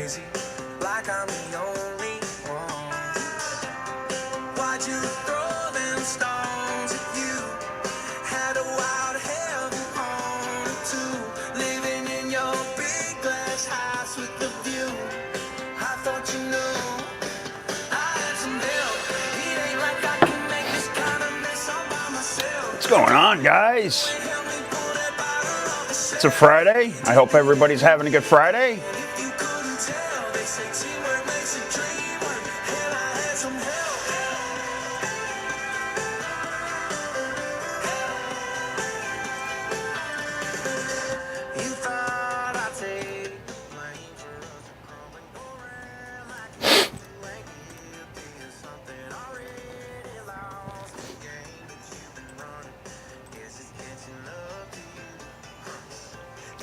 crazy, like I'm the only one. Why'd you throw them stones if you had a wild heaven on it too? Living in your big glass house with the view. I thought you knew I had some help. It ain't like I can make this kind of mess all by myself. What's going on, guys? It's a Friday. I hope everybody's having a good Friday.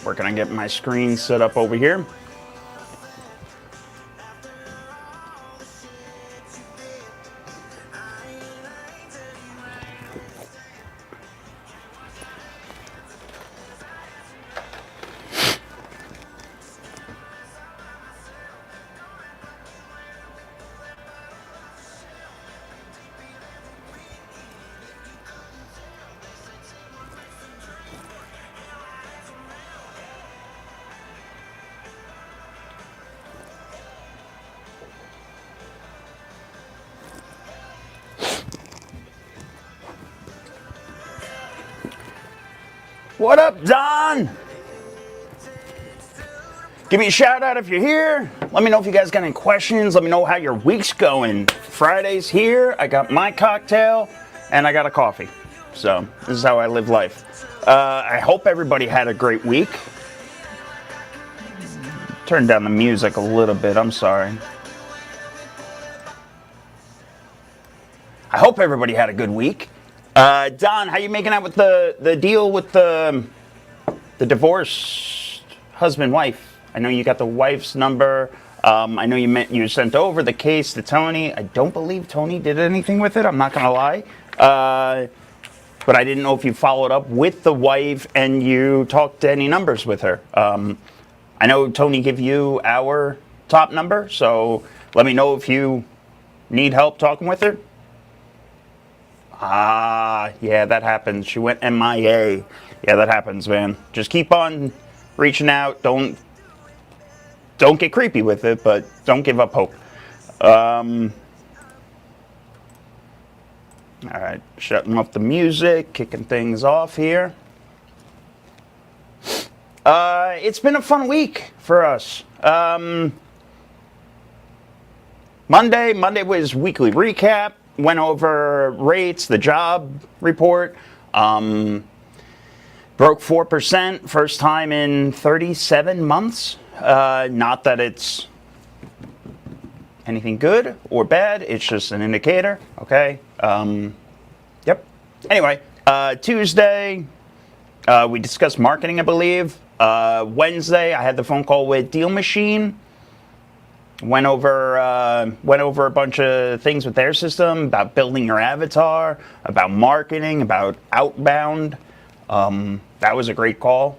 Working on getting my screen set up over here. What up, Don? Give me a shout out if you're here. Let me know if you guys got any questions. Let me know how your week's going. Friday's here. I got my cocktail and I got a coffee. So this is how I live life. I hope everybody had a great week. Turn down the music a little bit. I'm sorry. I hope everybody had a good week. Don, how you making out with the deal with the divorced husband-wife? I know you got the wife's number. I know you sent over the case to Tony. I don't believe Tony did anything with it. I'm not going to lie. But I didn't know if you followed up with the wife and you talked to any numbers with her. I know Tony gave you our top number, so let me know if you need help talking with her. Yeah, that happens. She went MIA. Yeah, that happens, man. Just keep on reaching out. Don't get creepy with it, but don't give up hope. All right, shutting off the music, kicking things off here. It's been a fun week for us. Monday was weekly recap. Went over rates, the job report. Broke 4%, first time in 37 months. Not that it's anything good or bad, it's just an indicator, okay? Yep. Anyway, Tuesday, we discussed marketing, I believe. Wednesday, I had the phone call with DealMachine. Went over a bunch of things with their system, about building your avatar, about marketing, about outbound. That was a great call.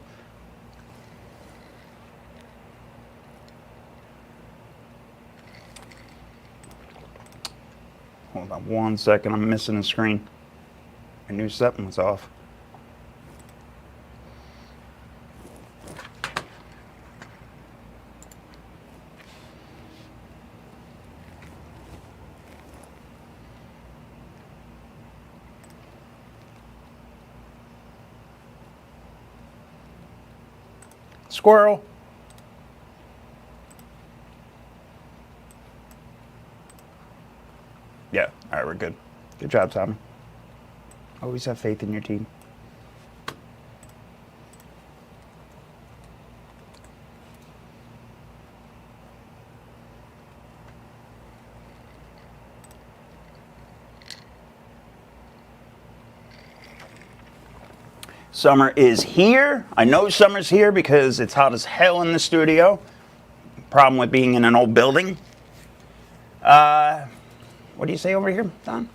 Hold on 1 second, I'm missing a screen. I knew something was off. Squirrel. Yeah, all right, we're good. Good job, Tommy. Always have faith in your team. Summer is here. I know summer's here because it's hot as hell in the studio. Problem with being in an old building. What do you say over here, Don?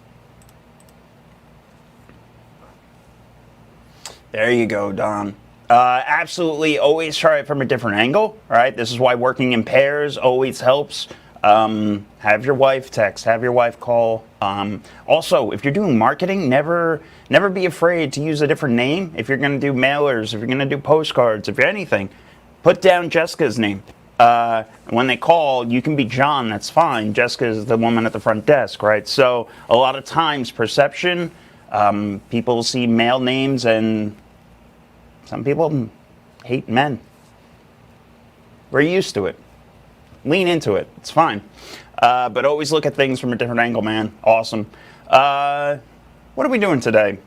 There you go, Don. Absolutely, always try it from a different angle, right? This is why working in pairs always helps. Have your wife text, have your wife call. Also, if you're doing marketing, never be afraid to use a different name. If you're going to do mailers, if you're going to do postcards, if you're anything, put down Jessica's name. When they call, you can be John, that's fine. Jessica is the woman at the front desk, right? So a lot of times, perception, people see male names, and some people hate men. We're used to it. Lean into it. It's fine. But always look at things from a different angle, man. Awesome. What are we doing today?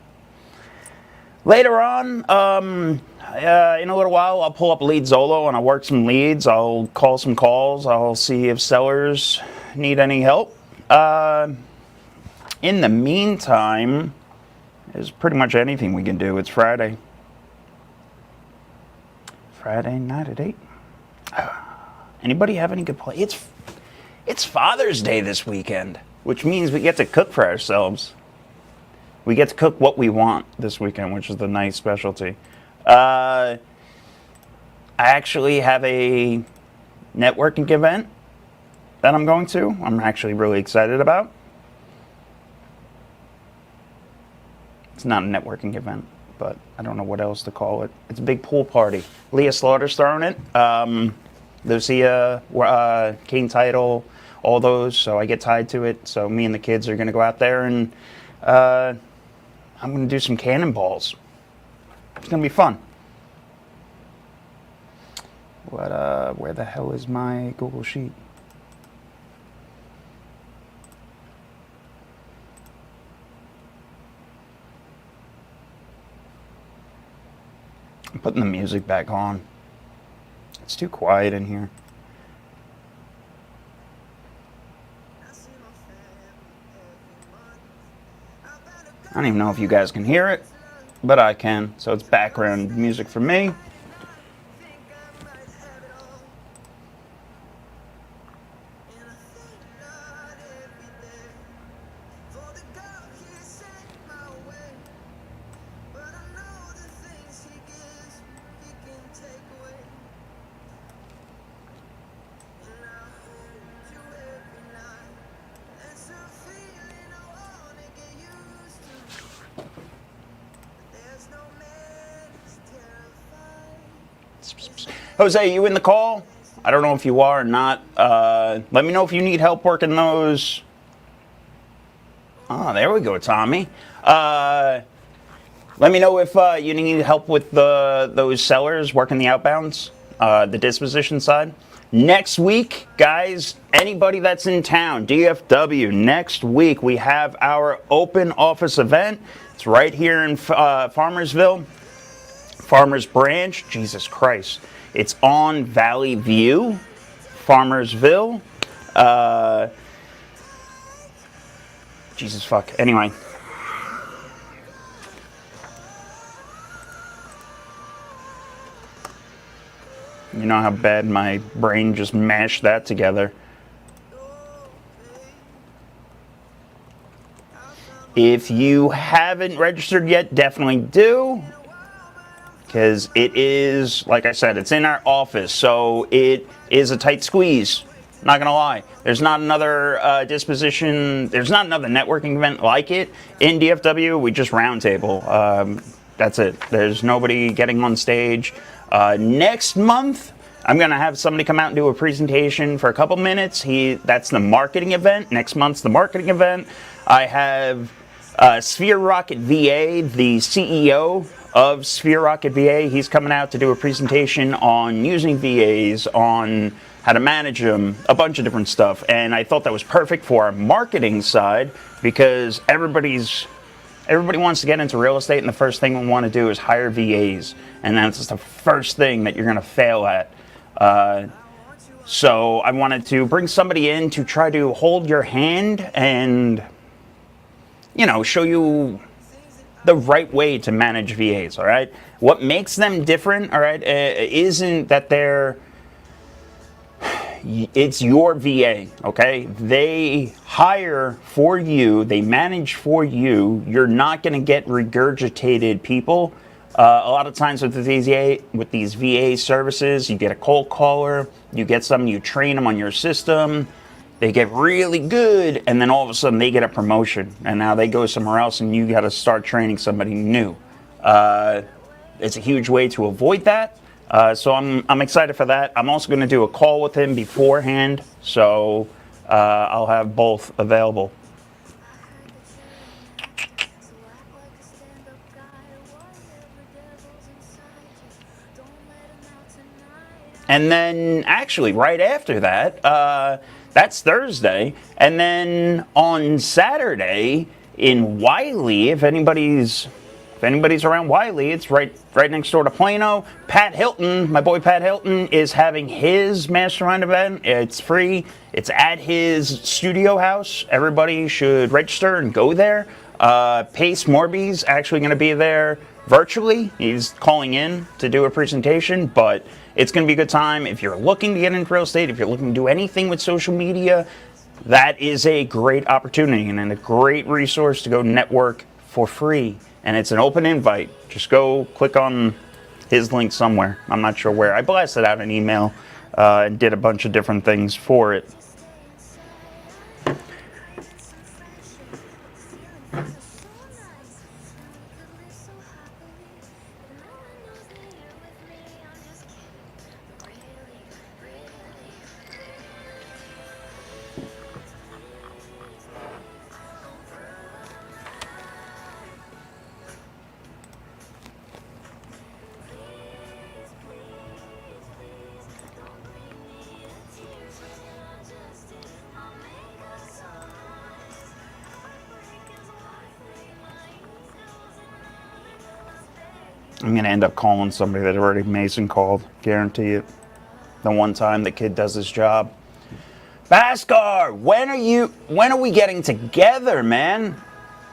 Later on, in a little while, I'll pull up LEADZOLO and I'll work some leads. I'll call some calls. I'll see if sellers need any help. In the meantime, there's pretty much anything we can do. It's Friday. Friday night at 8. Anybody have any good play? It's Father's Day this weekend, which means we get to cook for ourselves. We get to cook what we want this weekend, which is the nice specialty. I actually have a networking event that I'm going to. I'm actually really excited about. It's not a networking event, but I don't know what else to call it. It's a big pool party. Leah Slaughter's throwing it. Lucia, King Title, all those, so I get tied to it. So me and the kids are going to go out there, and I'm going to do some cannonballs. It's going to be fun. Where the hell is my Google Sheet? I'm putting the music back on. It's too quiet in here. I don't even know if you guys can hear it, but I can. So it's background music for me. Jose, you in the call? I don't know if you are or not. Let me know if you need help working those. Oh, there we go, Tommy. Let me know if you need help with those sellers working the outbounds, the disposition side. Next week, guys, anybody that's in town, DFW, next week we have our open office event. It's right here in Farmersville, Farmers Branch. Jesus Christ. It's on Valley View, Farmersville. Jesus fuck. Anyway. You know how bad my brain just mashed that together. If you haven't registered yet, definitely do. Because it is, like I said, it's in our office, so it is a tight squeeze. Not gonna lie. There's not another disposition, there's not another networking event like it in DFW. We just roundtable. That's it. There's nobody getting on stage. Next month, I'm gonna have somebody come out and do a presentation for a couple minutes. That's the marketing event. Next month's the marketing event. I have Sphere Rocket VA, the CEO of Sphere Rocket VA. He's coming out to do a presentation on using VAs, on how to manage them, a bunch of different stuff. And I thought that was perfect for our marketing side, because everybody wants to get into real estate, and the first thing we want to do is hire VAs, and that's just the first thing that you're going to fail at. So I wanted to bring somebody in to try to hold your hand and, you know, show you the right way to manage VAs, all right? What makes them different, all right, isn't that it's your VA, okay? They hire for you, they manage for you. You're not gonna get regurgitated people A lot of times with these VA services, you get a cold caller, you get some, you train them on your system, they get really good, and then all of a sudden they get a promotion, and now they go somewhere else, and you got to start training somebody new. It's a huge way to avoid that. So I'm excited for that. I'm also going to do a call with him beforehand, so I'll have both available. And then actually right after that, that's Thursday. And then on Saturday in Wiley, if anybody's around Wiley, it's right next door to Plano. Pat Hilton, my boy Pat Hilton, is having his mastermind event. It's free. It's at his studio house. Everybody should register and go there. Pace Morby's actually going to be there virtually. He's calling in to do a presentation, but it's going to be a good time. If you're looking to get into real estate, if you're looking to do anything with social media, that is a great opportunity and a great resource to go network for free. And it's an open invite. Just go click on his link somewhere. I'm not sure where. I blasted out an email and did a bunch of different things for it. I'm going to end up calling somebody that already Mason called. Guarantee it. The one time the kid does his job. Bhaskar, when are we getting together, man?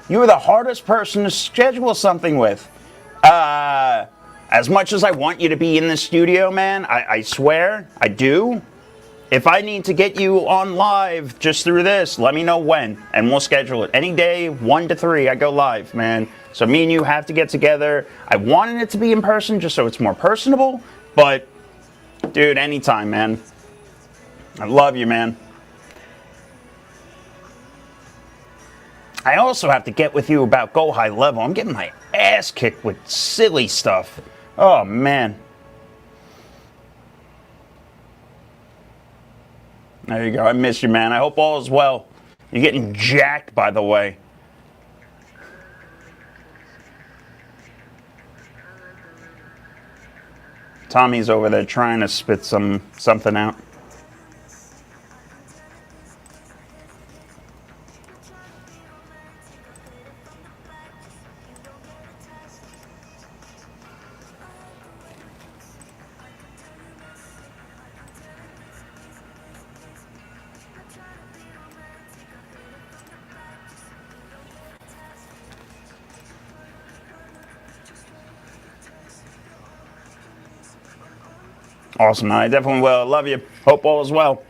You are the hardest person to schedule something with. As much as I want you to be in the studio, man, I swear, I do. If I need to get you on live just through this, let me know when, and we'll schedule it. Any day, 1 to 3, I go live, man. So me and you have to get together. I wanted it to be in person just so it's more personable, but, dude, anytime, man. I love you, man. I also have to get with you about Go High Level. I'm getting my ass kicked with silly stuff. Oh, man. There you go. I miss you, man. I hope all is well. You're getting jacked, by the way. Tommy's over there trying to spit something out. Awesome, man. I definitely will. Love you. Hope all is well.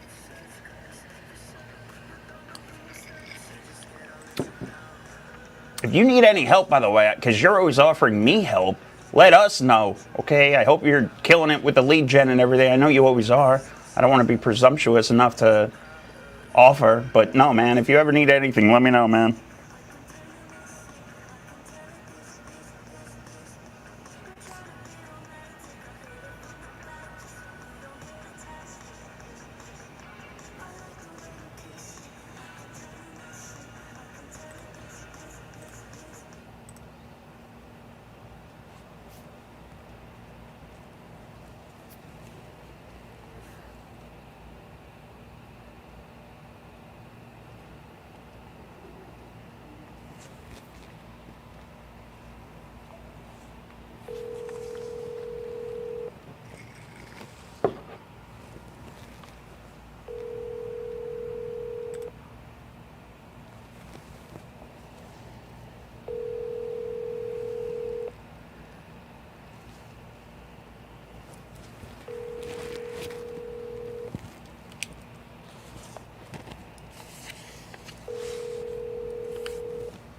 If you need any help, by the way, because you're always offering me help, let us know, okay? I hope you're killing it with the lead gen and everything. I know you always are. I don't want to be presumptuous enough to offer, but no, man, if you ever need anything, let me know, man.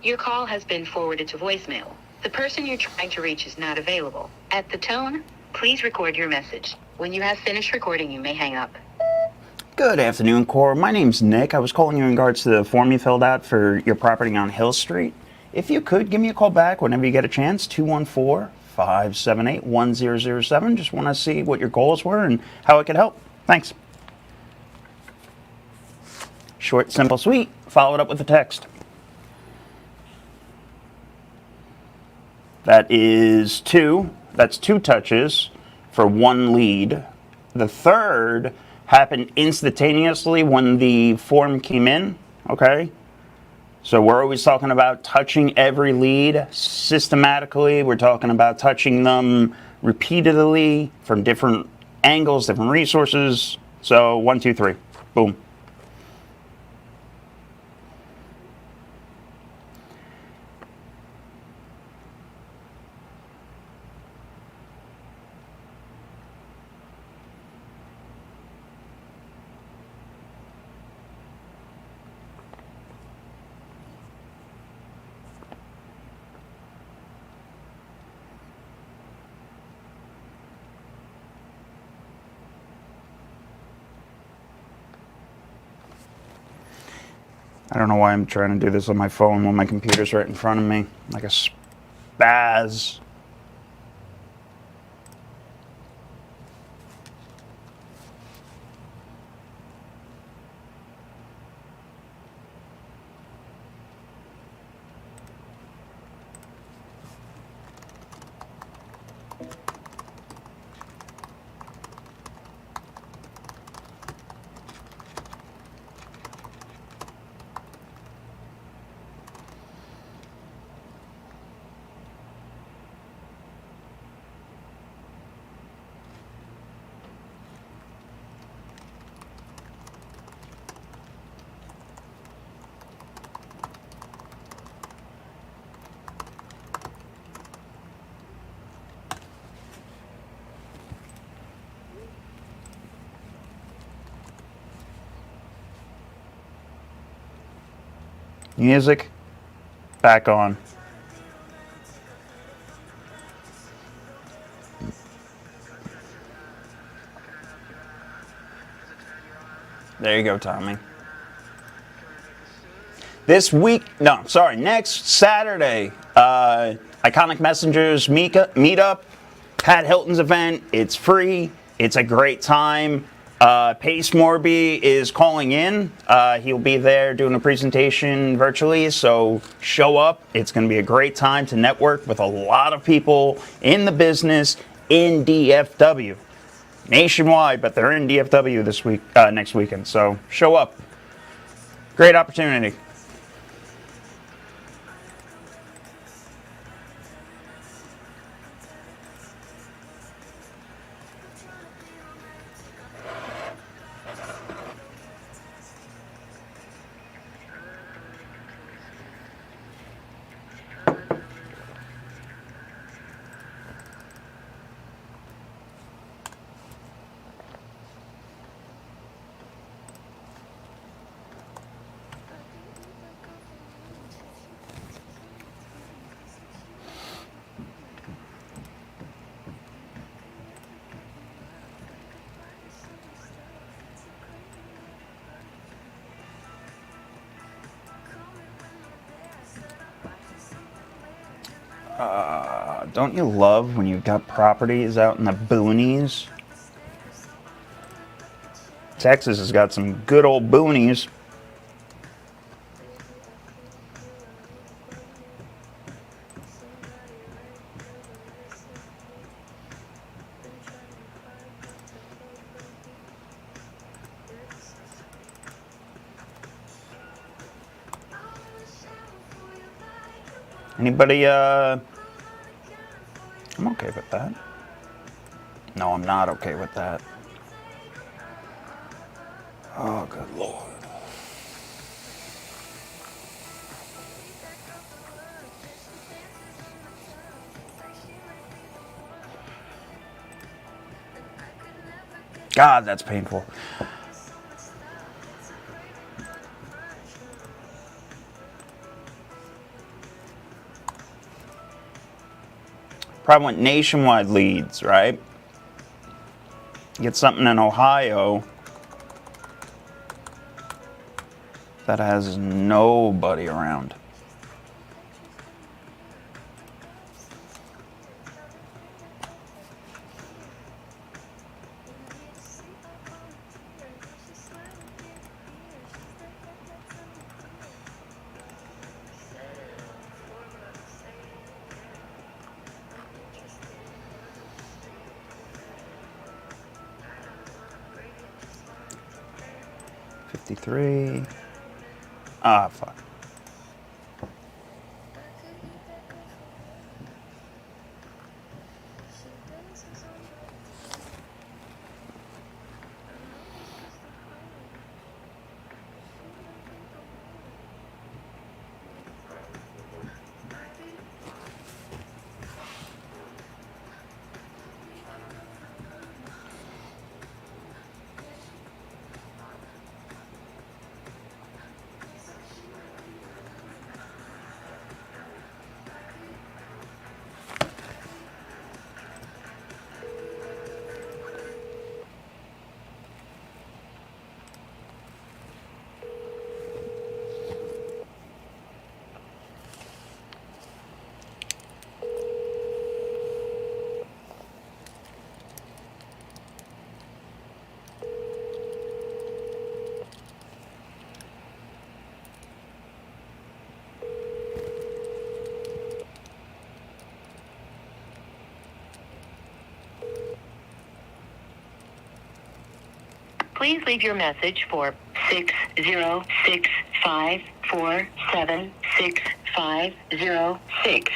Your call has been forwarded to voicemail. The person you're trying to reach is not available. At the tone, please record your message. When you have finished recording, you may hang up. Good afternoon, Core. My name's Nick. I was calling you in regards to the form you filled out for your property on Hill Street. If you could, give me a call back whenever you get a chance, 214-578-1007. Just want to see what your goals were and how I could help. Thanks. Short, simple, sweet. Follow it up with a text. That's two touches for one lead. The third happened instantaneously when the form came in, okay? So we're always talking about touching every lead systematically. We're talking about touching them repeatedly from different angles, different resources. So 1, 2, 3, boom. I don't know why I'm trying to do this on my phone when my computer's right in front of me, like a spaz. Music back on. There you go, Tommy. Next Saturday, Iconic Messengers meetup, Pat Hilton's event. It's free. It's a great time. Pace Morby is calling in. He'll be there doing a presentation virtually, so show up. It's going to be a great time to network with a lot of people in the business in DFW. Nationwide, but they're in DFW next weekend, so show up. Great opportunity. Don't you love when you've got properties out in the boonies? Texas has got some good old boonies. Anybody, I'm okay with that. No, I'm not okay with that. Oh, good Lord. God, that's painful. Probably want nationwide leads, right? Get something in Ohio that has nobody around. $53. Ah, fuck. Please leave your message for 606-547-6506.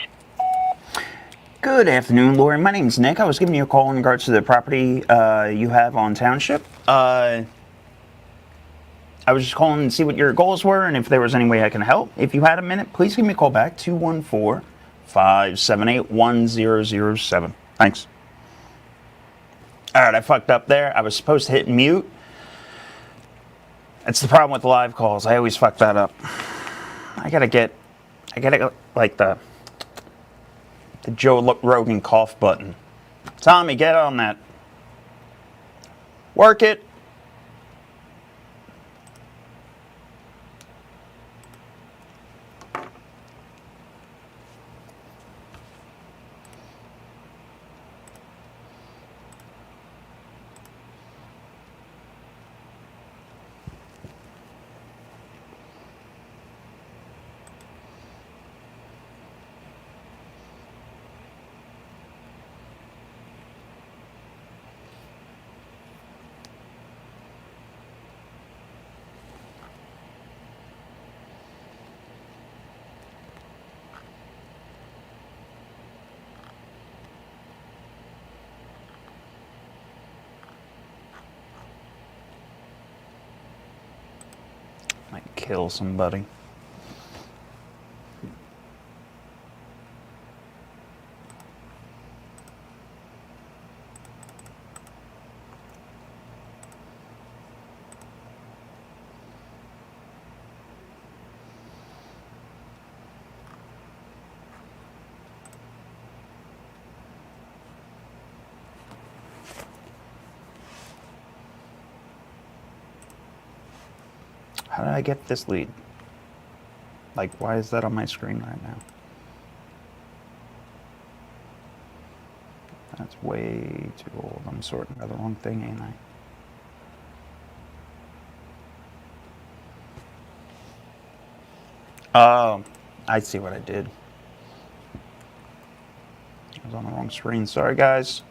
Good afternoon, Lori. My name's Nick. I was giving you a call in regards to the property you have on Township. I was just calling to see what your goals were and if there was any way I can help. If you had a minute, please give me a call back, 214-578-1007. Thanks. All right, I fucked up there. I was supposed to hit mute. That's the problem with live calls. I always fuck that up. I gotta get like the Joe Rogan cough button. Tommy, get on that. Work it. Might kill somebody. How did I get this lead? Like, why is that on my screen right now? That's way too old. I'm sorting by the wrong thing, ain't I? Oh, I see what I did. I was on the wrong screen. Sorry, guys.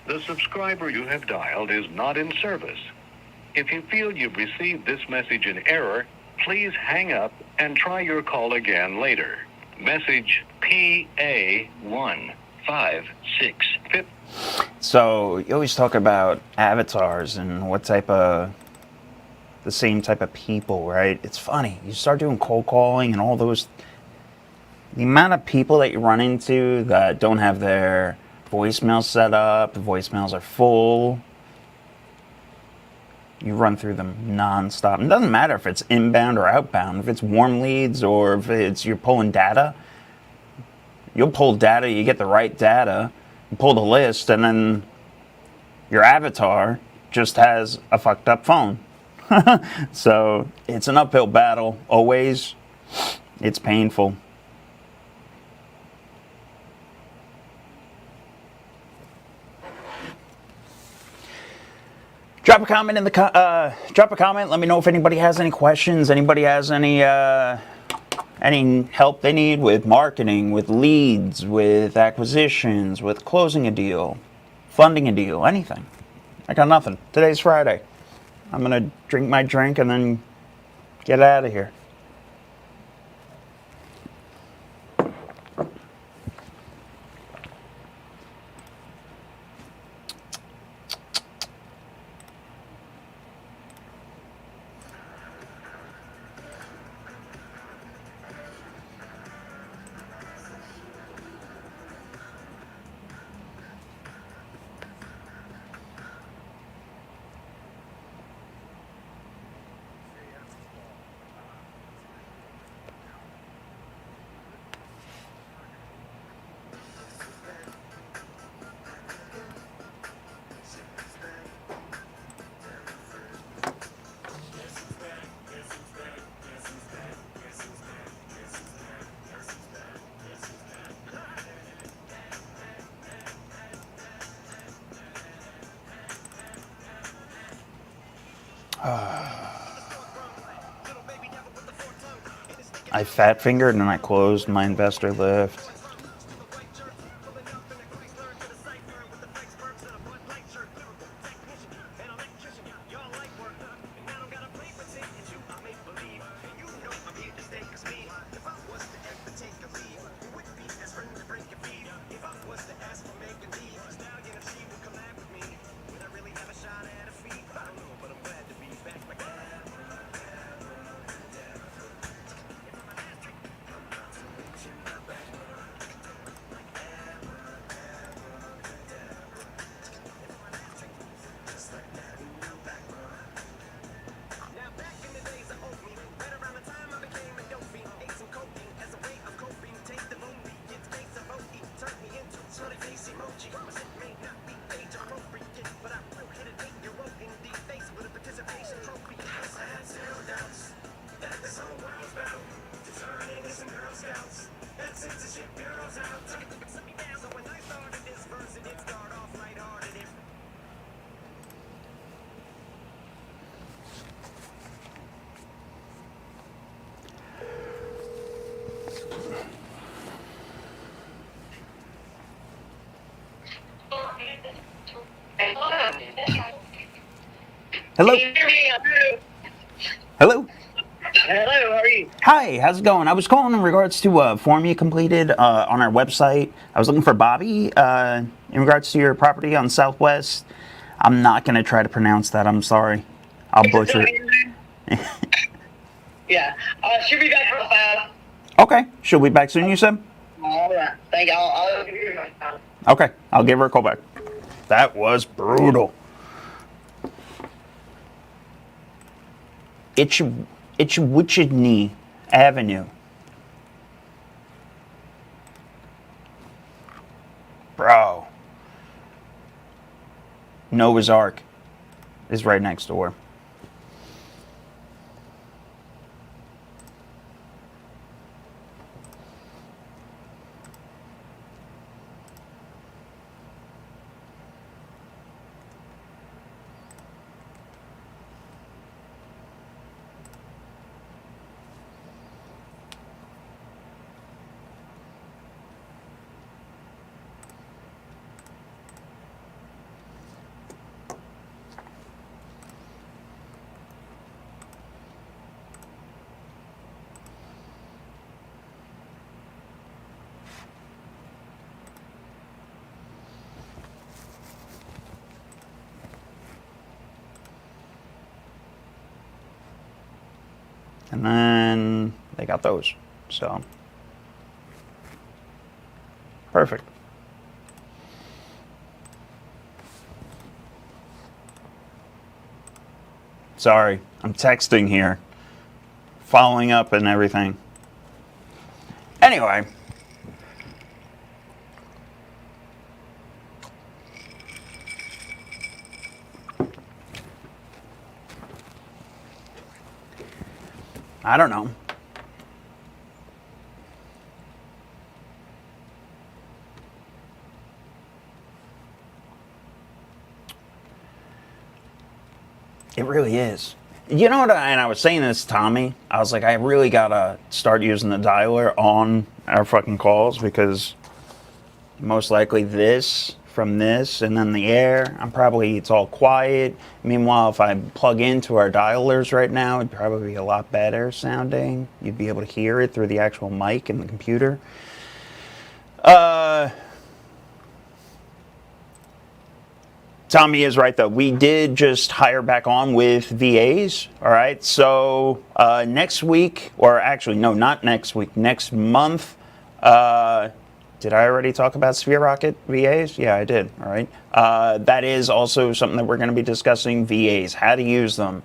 The subscriber you have dialed is not in service. If you feel you've received this message in error, please hang up and try your call again later. Message PA156. So you always talk about avatars and what type of, the same type of people, right? It's funny. You start doing cold calling and all those, the amount of people that you run into that don't have their voicemail set up, the voicemails are full. You run through them nonstop. It doesn't matter if it's inbound or outbound, if it's warm leads or if it's you're pulling data. You'll pull data, you get the right data, you pull the list, and then your avatar just has a fucked up phone. So it's an uphill battle, always. It's painful. Drop a comment in the drop a comment. Let me know if anybody has any questions. Anybody has any help they need with marketing, with leads, with acquisitions, with closing a deal, funding a deal, anything. I got nothing. Today's Friday. I'm gonna drink my drink and then get out of here. I fat fingered and I closed my investor lift. Hello? Hello? Hello, how are you? Hi, how's it going? I was calling in regards to a form you completed on our website. I was looking for Bobby in regards to your property on Southwest. I'm not going to try to pronounce that. I'm sorry. I'll butcher it. Yeah, should be back real fast. Okay. She'll be back soon, you said? All right, thank you. I'll give you my time. Okay. I'll give her a call back. That was brutal. Itchwoodney Avenue. Bro. Noah's Ark is right next door. And then they got those. So, perfect. Sorry, I'm texting here, following up and everything. Anyway. I don't know. It really is. You know what, and I was saying this to Tommy, I was like, I really gotta start using the dialer on our fucking calls, because most likely this from this and then the air, it's all quiet. Meanwhile, if I plug into our dialers right now, it'd probably be a lot better sounding. You'd be able to hear it through the actual mic in the computer. Tommy is right, though. We did just hire back on with VAs, all right? So next week, or actually, no, not next week, next month, did I already talk about Sphere Rocket VAs? Yeah, I did, all right? That is also something that we're going to be discussing, VAs, how to use them.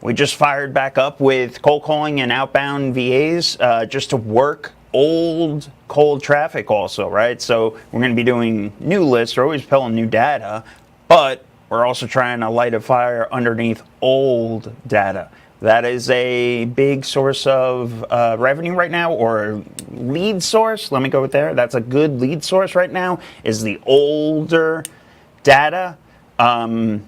We just fired back up with cold calling and outbound VAs just to work old cold traffic also, right? So we're going to be doing new lists. We're always pulling new data, but we're also trying to light a fire underneath old data. That is a big source of revenue right now, or lead source. Let me go with there. That's a good lead source right now, is the older data. They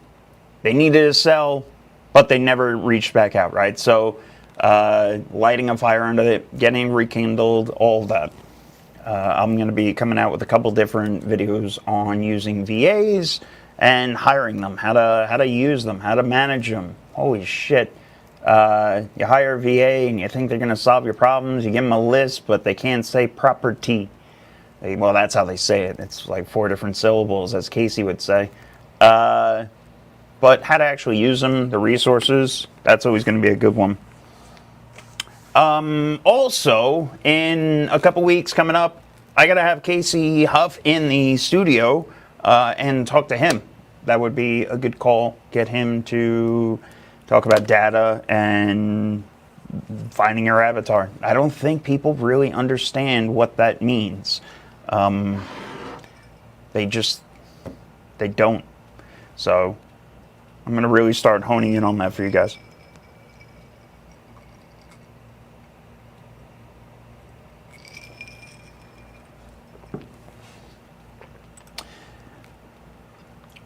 needed to sell, but they never reached back out, right? So lighting a fire under it, getting rekindled, all of that. I'm going to be coming out with a couple different videos on using VAs and hiring them, how to use them, how to manage them. Holy shit. You hire a VA and you think they're going to solve your problems. You give them a list, but they can't say property. Well, that's how they say it. It's like 4 different syllables, as Casey would say. But how to actually use them, the resources, that's always going to be a good one. Also, in a couple weeks coming up, I got to have Casey Huff in the studio and talk to him. That would be a good call. Get him to talk about data and finding your avatar. I don't think people really understand what that means. They don't. So I'm going to really start honing in on that for you guys.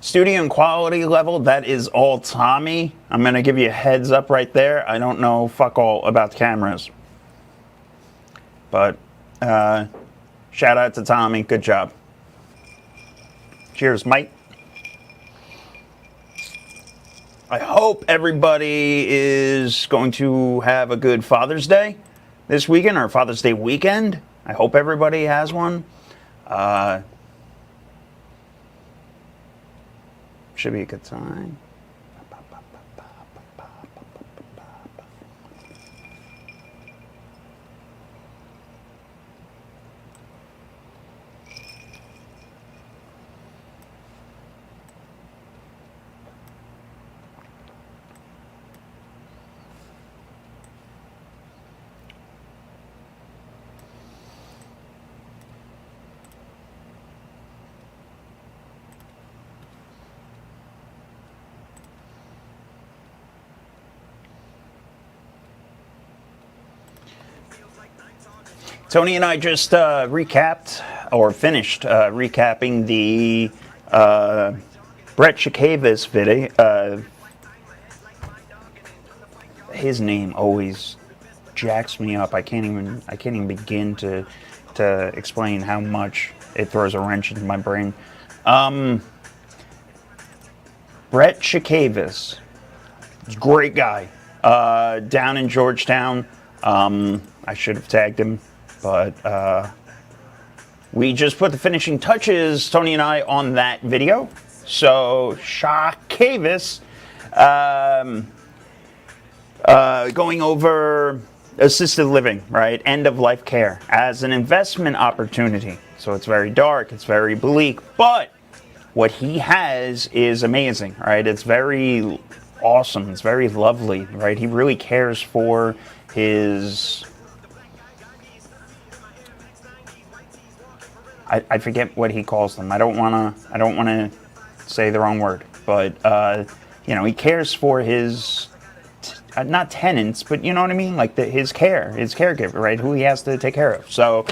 Studio and quality level, that is all Tommy. I'm going to give you a heads up right there. I don't know fuck all about the cameras. But shout out to Tommy. Good job. Cheers, Mike. I hope everybody is going to have a good Father's Day this weekend, or Father's Day weekend. I hope everybody has one. Should be a good time. Tony and I just recapped, or finished recapping the Brett Shakavis video. His name always jacks me up. I can't even begin to explain how much it throws a wrench into my brain. Brett Shakavis, great guy, down in Georgetown. I should have tagged him. But we just put the finishing touches, Tony and I, on that video. So, Shakavis, going over assisted living, right? End of life care as an investment opportunity. So it's very dark, it's very bleak, but what he has is amazing, right? It's very awesome, it's very lovely, right? He really cares for his... I forget what he calls them. I don't wanna say the wrong word, but you know, he cares for his not tenants, but you know what I mean, like his caregiver, right? Who he has to take care of. So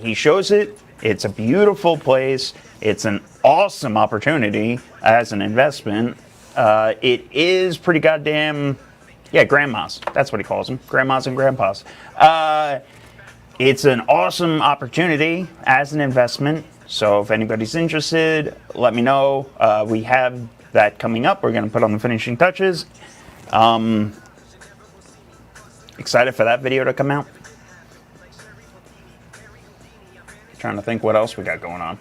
he shows it. It's a beautiful place. It's an awesome opportunity as an investment. It is pretty goddamn, yeah, grandmas. That's what he calls them, grandmas and grandpas. It's an awesome opportunity as an investment. So if anybody's interested, let me know. We have that coming up. We're going to put on the finishing touches. Excited for that video to come out. Trying to think what else we got going on.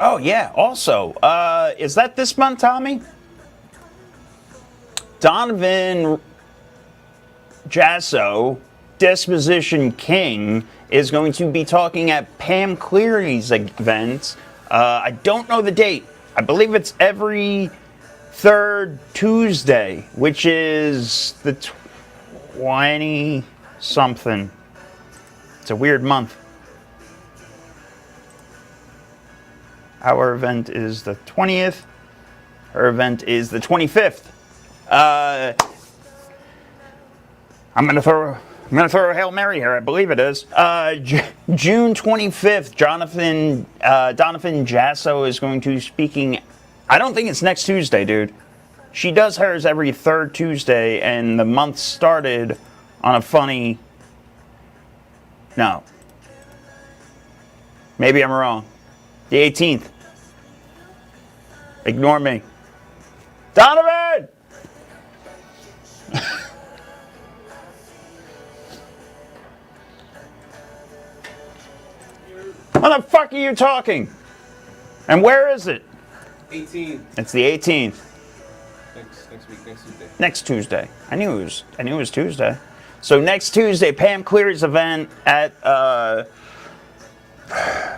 Oh yeah, also, is that this month, Tommy? Donovan Jasso, Disposition King, is going to be talking at Pam Cleary's event. I don't know the date. I believe it's every third Tuesday, which is the 20-something. It's a weird month. Our event is the 20th. Her event is the 25th. I'm gonna throw a Hail Mary here. I believe it is. June 25th. Donovan Jasso is going to be speaking. I don't think it's next Tuesday, dude. She does hers every third Tuesday, and the month started on a funny. No. Maybe I'm wrong. The 18th. Ignore me. Donovan! What the fuck are you talking? And where is it? 18th. It's the 18th. Next week, next Tuesday. Next Tuesday. I knew it was Tuesday. So next Tuesday, Pam Cleary's event at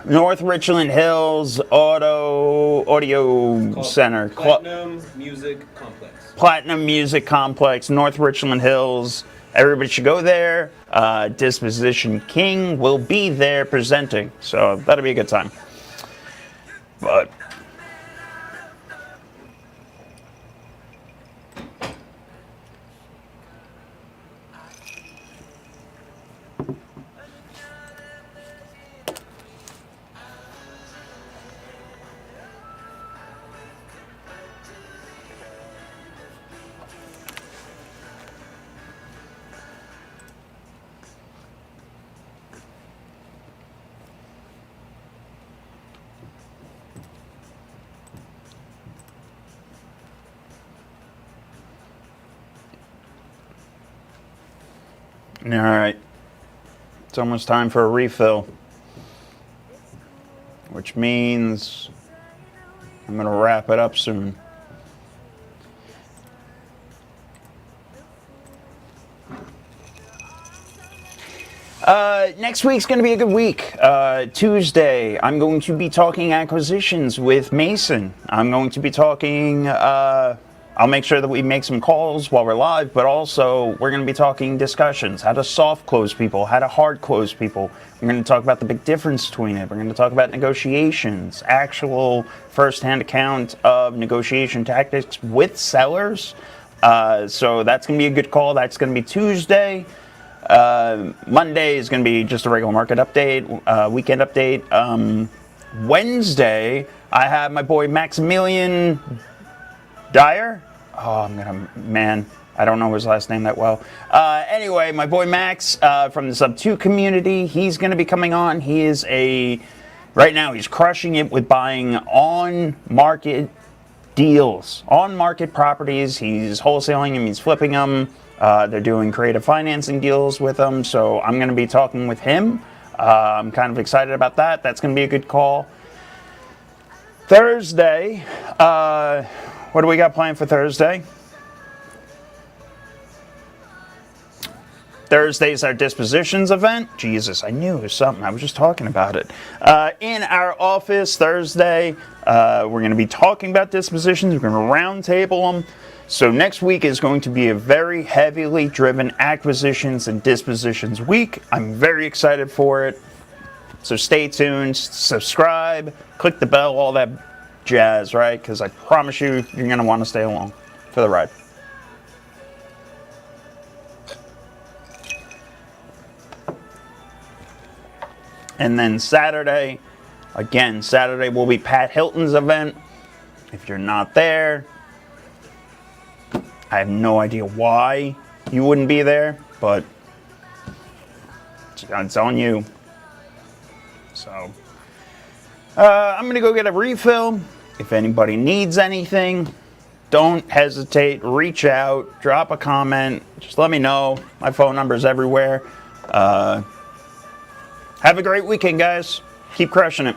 North Richland Hills Audio Center. Platinum Music Complex. Platinum Music Complex, North Richland Hills. Everybody should go there. Disposition King will be there presenting. So that'll be a good time. But all right, it's almost time for a refill, which means I'm gonna wrap it up soon. Next week's going to be a good week. Tuesday, I'm going to be talking acquisitions with Mason. I'm going to be talking, I'll make sure that we make some calls while we're live, but also we're going to be talking discussions, how to soft close people, how to hard close people. We're going to talk about the big difference between it. We're going to talk about negotiations, actual first-hand account of negotiation tactics with sellers. So that's going to be a good call. That's going to be Tuesday. Monday is going to be just a regular market update, weekend update. Wednesday, I have my boy Maximilian Dyer. Oh, man, I don't know his last name that well. Anyway, my boy Max from the Sub 2 community, he's going to be coming on. He is right now he's crushing it with buying on-market deals, on-market properties. He's wholesaling them, he's flipping them. They're doing creative financing deals with them, so I'm going to be talking with him. I'm kind of excited about that. That's going to be a good call. Thursday, what do we got planned for Thursday? Thursday's our dispositions event. Jesus, I knew it was something. I was just talking about it. In our office Thursday, we're going to be talking about dispositions. We're going to roundtable them. So next week is going to be a very heavily driven acquisitions and dispositions week. I'm very excited for it. So stay tuned, subscribe, click the bell, all that jazz, right? Because I promise you, you're going to want to stay along for the ride. And then Saturday will be Pat Hilton's event. If you're not there, I have no idea why you wouldn't be there, but it's on you. So, I'm going to go get a refill. If anybody needs anything, don't hesitate. Reach out. Drop a comment. Just let me know. My phone number's everywhere. Have a great weekend, guys. Keep crushing it.